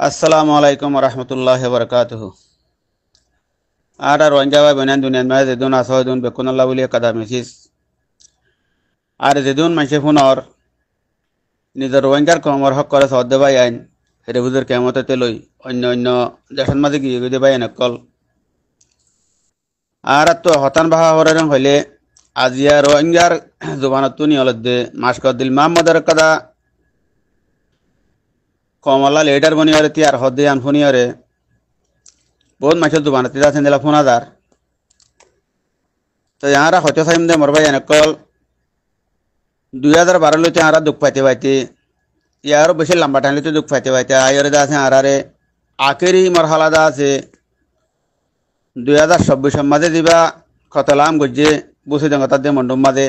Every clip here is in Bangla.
আসসালামু আলাইকুম রহমতুল্লাহ বরকাতুহ। আর রোহিঙ্গা ভাই বোন দুনিয়ার মাঝে যেদিন আসো সেদিন বেকুন আল্লাহ বলি কাদা মেসিস আর যেদিন মানুষে ফোনর নিজের রোহিঙ্গার কমর হক করে সদ্য ভাই আইন হেরে বুঝের কেমতে লই অন্য অন্য দেশের মাঝে গিয়ে গিয়ে ভাই নকল আর তো হতান বাহা হরেন হইলে আজিয়া রোহিঙ্গার জবানত নিয়লদে মাস্কর দিল মাহমুদের কাদা কমলা লেটার বনিয়রে তিয়ার হদ্দে আনফুনিয়রে বহুত মানুষের জবানতে আছেন দিলা ফোন হাজার তো ইয়ারা হয়তো সাইম দে মরবাই এনেকল 2012 লইতে আরা দুঃখ পাইতে পাইতে ইয়ারও বেশি লম্বা টাইম লইতে দুঃখ পাইতে পাইতে আয়রে দা আছে আরারে আখেরি মরহালা দা আছে 2026 মাঝে দিবা খতলাম গজ্জে বুসি দঙ্গতার দে মন্ডম মাঝে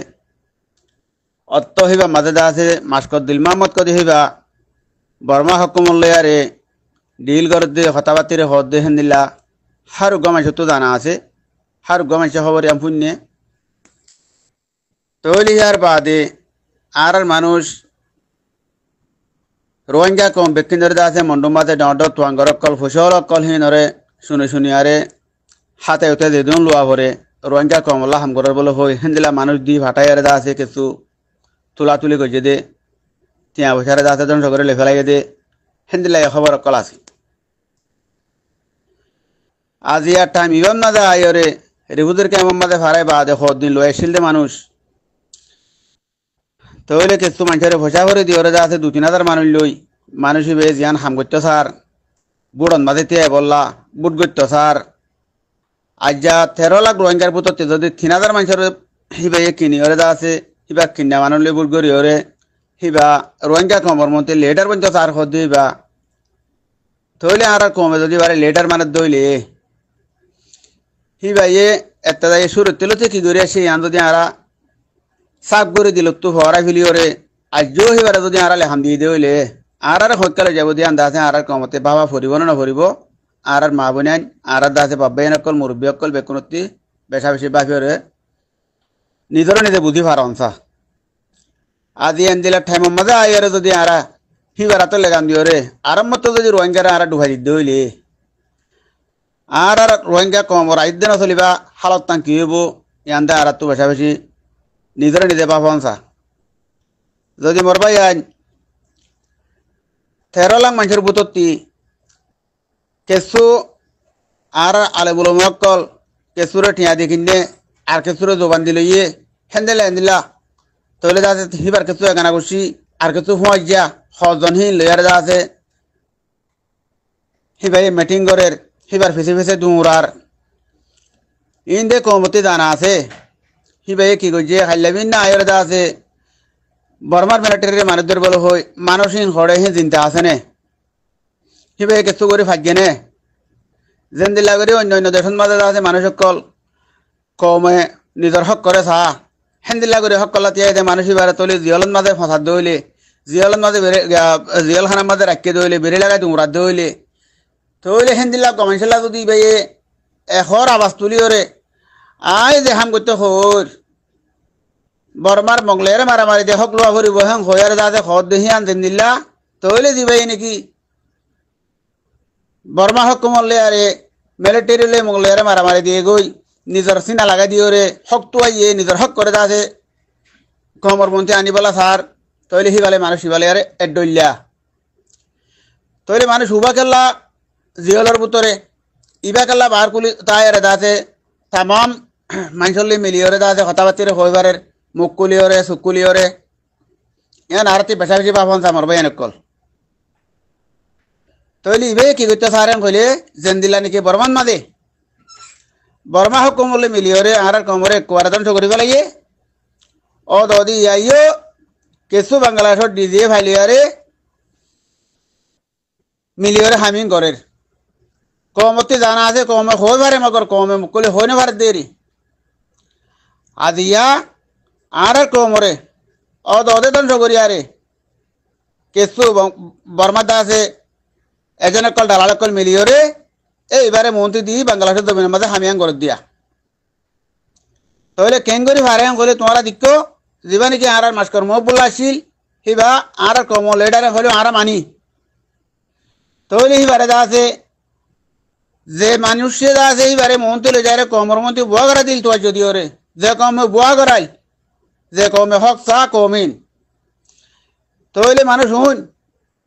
অত্ত হইবা মাঝে দা আছে মাস্কর দিল মাহমদ কদি হইবা বর্মা হকুমল্লারে ডিল করতে হতাবাতিরে হদ দে হেন্দিল্লা হার গমাইছে তো জানা আছে হার গমাইছে খবর আম পুণ্যে তৈলি ইয়ার বাদে আর মানুষ রোহিঙ্গা কম ব্যক্তিদের আছে মন্ডমাতে ডাঁড তোয়াঙ্গর কল ফসল কল হিনরে শুনে শুনি আরে হাতে উঠে যেদিন লোয়া ভরে রোহিঙ্গা কমলা হামগরের বলে হই হেন্দিলা মানুষ দি ভাটাই আরে দা আছে কিছু তুলা তুলি গজে দে তিয়া বসারে দা আছে জন সগরে লেফেলাই দে হেন্দিলা খবর কল আছে আজি আর টাইম ইবাম না যায় আয়রে রিবুদের কেমন মাঝে ফারাই বাদে দিন লয়ে আসছিল দে মানুষ তাহলে কিছু মানুষের ভসা করে দিয়ে যা আছে 2-3 হাজার মানুষ লই মানুষ হিবে জিয়ান হাম করতে সার বুড়ন মাঝে তে বললা বুট করতে সার আজ যা 13 লাখ রোহিঙ্গার পুততে যদি 3,000 মানুষের হিবে কিনি ওরে যা আছে হিবা কিনা মানুষ লই বুট করি ওরে হিবা রোহিঙ্গা কমর মধ্যে লেটার পর্যন্ত সার হদ দিবা তাহলে আর কমে যদি বারে লেটার মানে দইলে হিবা একটা শুরু তেলতে কি করে আসে ইয়ান যদি আরা সাফ করে দিল তো হরা ফিলি ওরে আজও হিবারে যদি আড়ালে হাম দিয়ে হইলে আর সৎকালে যাব দিয়ে আন্দা আছে আর কমতে বাবা ফুরিব না ফুরিব আর মা বোনাইন আর দাসে বাবাই নকল মুরব্বী অকল বেকুনতি বেশা বেশি বাপি ওরে নিজেরও নিজে বুঝি ফারনসা আজি এনদিলা ঠাইম মাঝে আইরে যদি আর হিবার তো লেগাম দিয়ে ওরে আরম্ভ যদি রোহিঙ্গারা আর ডুবাই দিতে হইলে আর রোহিঙ্গা কমর আইদ না চলিবা হালত তাং কি হইব ইয়ান্দে আর তো বেশা বেশি নিজের নিজে বাপনসা যদি মরবাই আইন 13 লাখ মানুষের বুততি কেসু আর আলে বলো মক্কল কেসুরে ঠিয়া দি কিনে আর কেসুরে জবান দিল হেন্দিলা হেন্দিলা তাহলে যা আছে হিবার কেসু এগানা করছি আর কেসু ফুঁয়াই যা সজনহীন লয়ার যা আছে হিবাই মিটিং করের হিবার ফেসে ফেসে দুরার ইন্দে কমতি জানা আছে হিবাই কি করছে খাইলাবিন না আয়র যা আছে বর্মার মিলিটারি মানুষদের বলে হই মানসহীন হড়ে হি চিন্তা আছে নে হিবাই কেসু করে ভাগ্যে নে যেন দিলা করে অন্য অন্য দেশের মাঝে যা আছে মানুষ সকল কমে নিজের হক করে চা হেন্দিলা করে হক কলা তিয়াই মানুষ এবারে তলি জিয়লত মাঝে ফসাদ দইলে জিয়লত মাঝে জিয়ল খানার মাঝে রাখিয়ে দইলে বেড়ে লাগাই দুমরাত দইলে তইলে হেন্দিলা কমাইছিলা যদি ভাই এখর আবাজ তুলি ওরে আই যে হাম করতে হর বর্মার মংলের মারামারি দে হক লোয়া ভরিব হ্যাঁ হয়ার যাতে খর দেহি আন দেন দিল্লা তইলে দিবাই নাকি বর্মা হক মল্লে আরে মিলিটারি লে মংলের মারামারি দিয়ে গই নিজের সিনা লাগাই দিয়ে রে হক তো আইয়ে নিজের হক করে যাতে কমর মন্ত্রী আনিবলা সার তইলে হিবালে মানুষ হিবালে আরে এডইল্লা তইলে মানুষ হুবা খেলা জিয়লর ভিতরে ইবা খেলা বাহার কুলি তাই আরে যাতে তাম মানুষলি মিলিয়রে যাতে কথাবার্তিরে হইবারের মুখ কুলিয়রে চুক কুলিয়রে ইয়ান আরতি বেশা বেশি পাবন চা মরবাই এনেকল তইলে ইবে কি করতে সারেন কইলে যেন দিলা নাকি বর্মান মাদে বর্মা হক কমলে মিলিয়রে আর কমরে কোয়ারাদান করিব লাগে ও দদি আইও কেসু বাংলাদেশত ডিজে ফাইলিয়ারে মিলিয়রে হামিং করের কমতে জানা আছে কমে হই পারে মগর কমে মুকলে হই না পারে দেরি আদিয়া আর কমরে ও দদে দন করিয়ারে কেসু বর্মা দাসে এজন কল দালাল কল মিলিয়রে এইবারে মন্ত্রী দি বাংলাদেশের জমিনের মাঝে হামিয়াং করে দিয়া তাহলে কেন করি ভাড়াং বলে তোমরা দিক্কো যাবা নাকি আর মাস্কর মহ বললা আসিল হিবা আর কম লেটারে হলেও আর মানি তৈলে হিবারে আছে যে মানুষে আছে এইবারে মন তুলে যায় কমর মন্ত্রী বুয়া করা দিল তো যদি ওরে যে কমে বুয়া করাই যে কমে হক চা কমিন তৈলে মানুষ হুন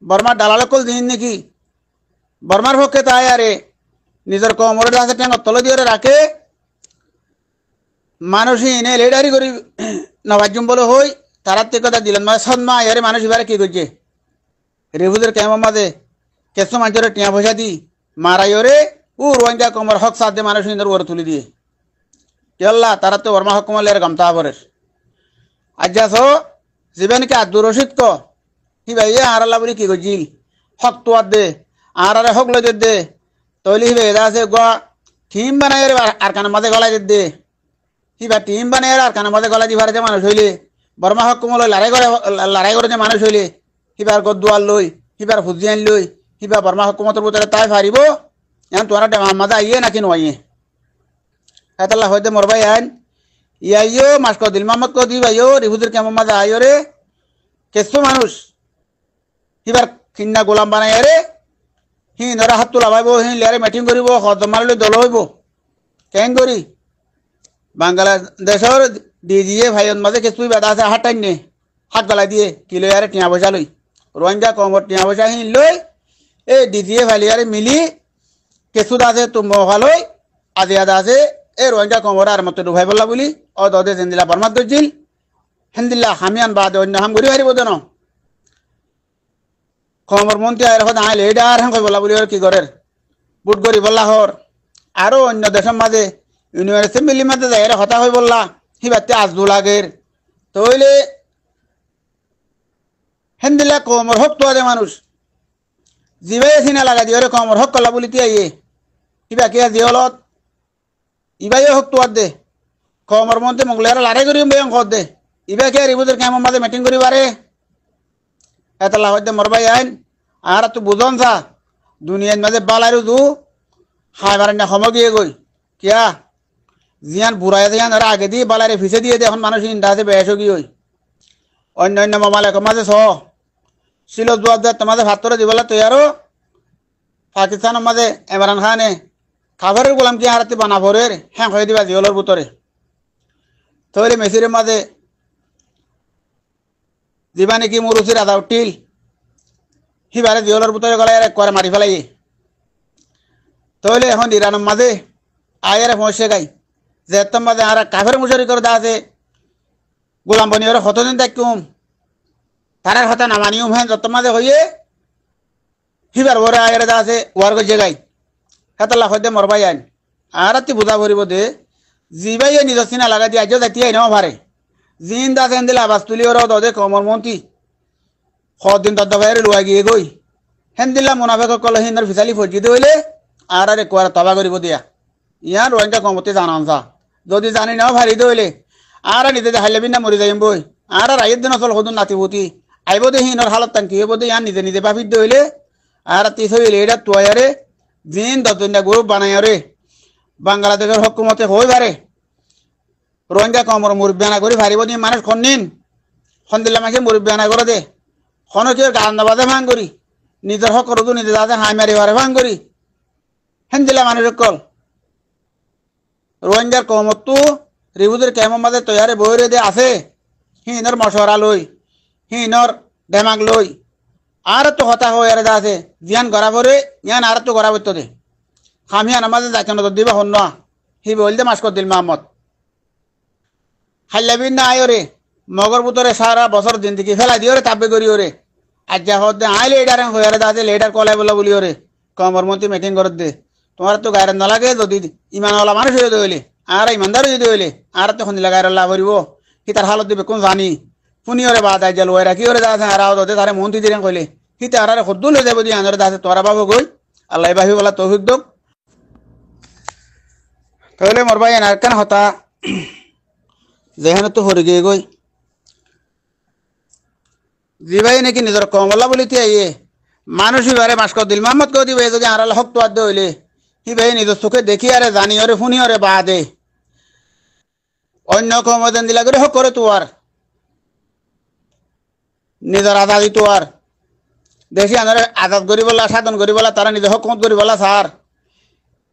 বর্মার দালাল কল দিন নাকি বর্মার পক্ষে তাই আরে নিজের কমরের আছে ট্যাঙ্গ তলে দিয়ে রাখে মানুষই এনে লেডারি করি নবাজুম বলে হই তারার থেকে কথা দিলেন মানে সন্মা আরে মানুষ এবারে কি করছে রেবুদের কেমন মাঝে কেসো মানুষের টিয়া পয়সা দি মারাই ওরে ও রোহিঙ্গা কমর হক সাথ দিয়ে মানুষ ইন্দর ওরে তুলি দিয়ে কেল্লা তারা তো বর্মা হক কমালের গামতা পরের আজ যাস জীবনকে আব্দুর রশিদ ক হি ভাই আর আল্লাহ বলি কি করছিল হক তো দে আর আরে হক লই দে তৈলি হিবে এদা আছে গোয়া টিম বানাই আর কানে মাঝে গলায় দে হিবা টিম বানাই আর কানে মাঝে গলায় দি ভারে যে মানুষ হইলে বর্মা হক কমল লড়াই করে যে মানুষ হইলে হিবার গদুয়াল লই হিবার ফুজিয়ান লই হিবা বর্মা হকুমতের ভিতরে তাই ফারিব এখন তোমার মাঝে আইয়ে নাকি নয় এতাল্লা হয়তো মোর ভাই আইন ইয়াইও মাস্ক দিল মামত কো দি ভাইও রিহুদের কেমন মাঝে আইও রে কেসো মানুষ হিবার কিন্না গোলাম বানাই রে হি নরা হাত তোলা ভাইব হি লেয়ারে মিটিং করিব হদ মারলে দল হইব কেন করি বাংলাদেশের ডিজিএ ভাইয়ের মাঝে কিছুই বাধা আছে হাটাই নে হাত গলা দিয়ে কিলো আরে টিয়া পয়সা লই রোহিঙ্গা কমর টিয়া পয়সা হি লই এ ডিজিএ ভাইয়ারে মিলি কেসুদ আছে তো মহালই আদি আদা আছে এ রোহিঙ্গা কমর আর মতো ডুবাই বললা বলি ও দদে জেন্দিলা বর্মাত দজিল হেন্দিল্লা হামিয়ান বাদে অন্য হাম ঘুরি হারিব দেন কমর মন্ত্রী আয়ের কথা আইলে এটা আর হ্যাঁ বললা বলি কি করের বুট করি বললা হর আরো অন্য দেশের মাঝে ইউনিভার্সিটি মিলি মাঝে যায় হতা হয়ে বললা হিবাতে আজদু লাগের তইলে হেন্দিল্লা কমর হক তো আদে মানুষ জিবাই সিনা লাগা দিয়ে কমর হক কলা বলি আইয়ে ইবা কে জিহলত ইবাইও হক তো দে কমর মন্ত্রী মোগলের লড়াই করি বেয়ং কর দে ইবা কে রিবুদের কেমন মাঝে মিটিং করি বারে এতলা হইতে মরবাই আইন আর তো বুঝন সা দুনিয়ার মাঝে বালাইরু দু খাইবার না খম গিয়ে গই কিয়া জিয়ান বুড়াই জিয়ান আর আগে দিয়ে বালারে ফিসে দিয়ে দে এখন মানুষ ইন্ডা আছে বেশ গিয়ে ওই অন্য অন্য মামালে মাঝে ছ ছিল জবাব দে তোমাদের ভাতরে দিবলা তৈয়ারো পাকিস্তানের মাঝে ইমরান খানে খাবারের গোলাম কি হারাতে বানাবরের হ্যাঁ হয়ে দিবা জিওলের ভিতরে তৈরি মেসিরের মাঝে দিবা নাকি মুরুসির আদা উঠিল সিবারে জিওলের ভিতরে গলায় করে মারি ফেলাই তৈলে এখন ইরানের মাঝে আয়ের সমস্যা গাই যে তোর মাঝে আর কাফের মুশারি করে দা আছে গোলাম বনিয়র কতদিন দেখুম তারার কথা নামানিও হ্যাঁ যত মাঝে হইয়ে হিবার ওরে আয়ের দা আছে ওয়ার গো জেগাই হেতলা হইতে মরবাই আইন আর তুই বুঝা ভরিব দে জিবাই নিজের চিনা লাগা দিয়ে আজ যাই আইন ভারে জিন দা সেন দিলে আবাস তুলি ওরা দে কমর মন্ত্রী সদিন তদ্দ ভাইয়ের লুয়া গিয়ে গই হেন দিলা মুনাফেক কল হিন্দর ফিসালি ফজি দইলে আর আরে কোয়ার তবা করিব দিয়া ইয়ার রোহিঙ্গা কমতে জানান সা যদি জানি নাও ভারি দইলে আর নিজে হাইলে বিনা মরি যাইম বই আর রাইয়ের দিন আসল সদুন নাতিবতি আইব দে হিনর হালত তান কি হইব দে ইয়ার নিজে নিজে বাফির দইলে আর তি হইলে এটা তোয়ারে জিন দতুন গ্রুপ বানাই রে বাংলাদেশের হকুমতে হই পারে রোহিঙ্গা কমর মুরব্বিয়ানা করি ভারিব দি মানুষ খনিন খন দিলে মাকে মুরব্বিয়ানা করে দে খন কেউ গান বাজে ভাঙ করি নিজের হক করতো নিজে যাতে হাই মারি বারে ভাঙ করি হেন দিলে মানুষের কল রোহিঙ্গার কমতো রিবুদের কেমন মাঝে তৈয়ারে বইরে দে আছে হিনর মশরা লই হিনর ডেমাক লই আর তো হতা হয়ে আছে জিয়ান গড়া ভরে ইয়ান আর তো গড়া বইতো দে খামিয়ান আমাদের যাকে নজর দিবা হন না হি বলতে মাস কর দিল মাহমদ হাইলাবিন না আয় রে মগর বুতরে সারা বছর জিন্দিগি ফেলাই দিও রে তাব্বে করি ওরে আজ যা হতে আই লেডার হয়ে আছে লেডার কলাই বলা বলি ওরে কমর মন্ত্রী মিটিং করে দে তোমার তো গায়ের নালাগে যদি ইমানওয়ালা মানুষ হয়ে হইলে আর ইমানদার যদি হইলে আর তো খন্দিলা গায়ের লাভ করিব কি তার হালত দিবে কোন জানি শুনি ওরে বাদ আই জাল ওরা রাখি ওরে আছে আর দে তারে মন্ত্রী দিলেন কইলে কি তার সদ্দুল হয়ে যাবো দিয়ে আনরে দাসে তোরা বাবু গই আল্লাহ বাহি বলা তৌফিক দোক তাহলে মোর ভাই আর কেন হতা যেখানে তো হরে গিয়ে গই জি ভাই নাকি নিজের কমলা বলি আইয়ে মানুষ বারে মাস দিল মাহমদ কো দিবে যদি আর হক তো আদ হইলে হি ভাই নিজের চোখে দেখি আরে জানি ওরে শুনি ওরে বাদে অন্য কমদেন দিলা করে হক করে তো আর নিজের আজাদি তো আর দেশি আনারে আজাদ করি বলা সাধন করি বলা তারা নিজের হক করি বলা স্যার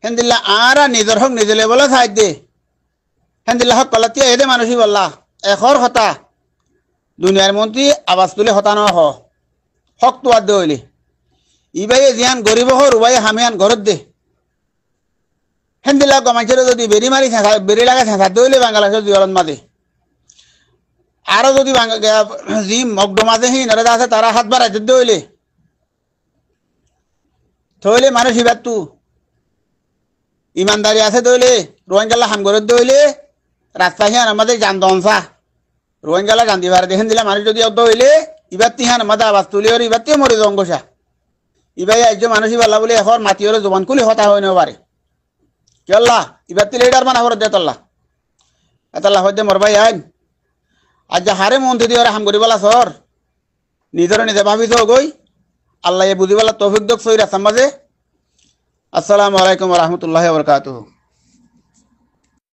হেন্দিল্লা আর নিজের হক নিজে বলা সাহায্য দে হেন্দিল্লা হক পালাতিয়া এদে মানুষই বললা এখর হতা দুনিয়ার মন্ত্রী আওয়াজ তুলে হতানো হক তো আর দে হইলে ইবাই জিয়ান গরিব হর উবাই হামিয়ান ঘরত দে হেন্দিল্লা গমাইছে যদি বেরি মারি বেরি লাগা ছেঁচা দইলে বাংলাদেশের জিয়রত মাঝে আরো যদি জি মগড মাঝে হি নরেদা আছে তারা হাত বাড়াই দিতে হইলে থইলে মানুষ ইবার তু ইমানদারি আছে দইলে রোহিঙ্গালা হাম করে দইলে রাস্তা হিয়ান আমাদের যান দনসা রোহিঙ্গালা গান্ধী ভাড়া দেখেন দিলে মানুষ যদি অব্দ হইলে ইবার তিহান আমাদের আবাস তুলি আর ইবার মরে জঙ্গসা ইবাই আজ মানুষই পাল্লা বলে এখন মাটিওর জবান খুলে হতা হয়ে নেও পারে কেল্লা ইবার তিলে এটার মানা করে দে তল্লা এতল্লা হইতে মরবাই আইন আজ হারে মন্ত্রী দিয়ে হাম করি বলা সর নিজের নিজে ভাবিছ গই আল্লাহ বুঝি বলা তৌফিক দক সই রাস্তার মাঝে আসসালামু আলাইকুম রহমতুল্লাহ বরকাতুহ